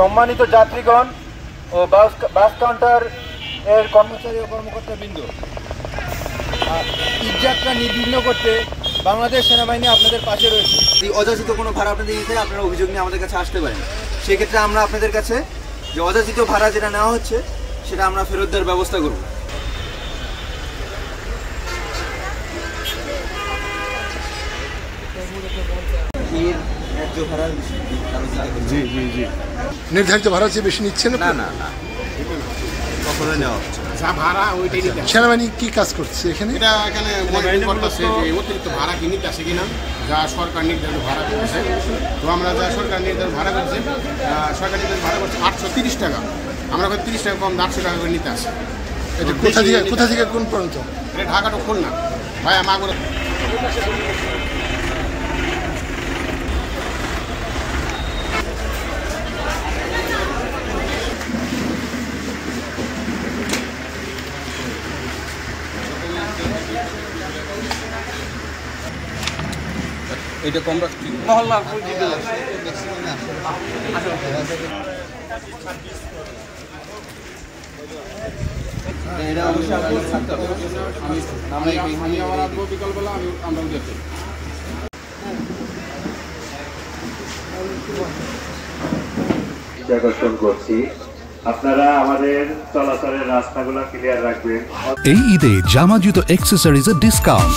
সম্মানিত যাত্রীগণ ও bus counter এর কর্মচারী ও কর্মকর্তাবৃন্দ, ঈদযাত্রা নির্বিঘ্ন করতে বাংলাদেশ সেনাবাহিনী আপনাদের পাশে রয়েছে। এই অযাচিত কোনো ভাড়া আপনাদের দিতে আপনারা অভিযোগ নিয়ে আমাদের কাছে আসতে পারেন। সেক্ষেত্রে আমরা আপনাদের কাছে যে অযাচিত ভাড়া যেটা নেওয়া হচ্ছে সেটা আমরা ফেরত দেওয়ার ব্যবস্থা করব। নির্ধারিত ভাড়া চেয়ে বেশি নিচ্ছে না? না, কখনো নেওয়া হচ্ছে যা ভাড়া ওইটাই নিতে। সেনাবাহিনী কি কাজ করছে এখানে? এখানে করতেছে যে অতিরিক্ত ভাড়া কি নিতে আসে কিনা, যা সরকার নির্ধারিত ভাড়া করছে। তো আমরা যা সরকার নির্ধারিত ভাড়া করছে, সরকার নির্ধারিত ভাড়া করছে 830 টাকা। আমরা 30 টাকা কম 800 টাকা করে নিতে আসে। এটা কোথা থেকে কোন পর্যন্ত? এটা ঢাকা টু খুলনা ভাইয়া মাগুরা। এটা কম রাখছি মহল্লা দিতে এটা অবশ্যই আপনাদের থাকতে হবে। আমি আবার আসবো বিকালবেলা, আমরা দেখি আকর্ষণ করছি, আপনারা আমাদের চলাচলের রাস্তাগুলো ক্লিয়ার রাখবেন। এই ঈদে জামা জুতো অ্যাক্সেসরিজের ডিসকাউন্ট।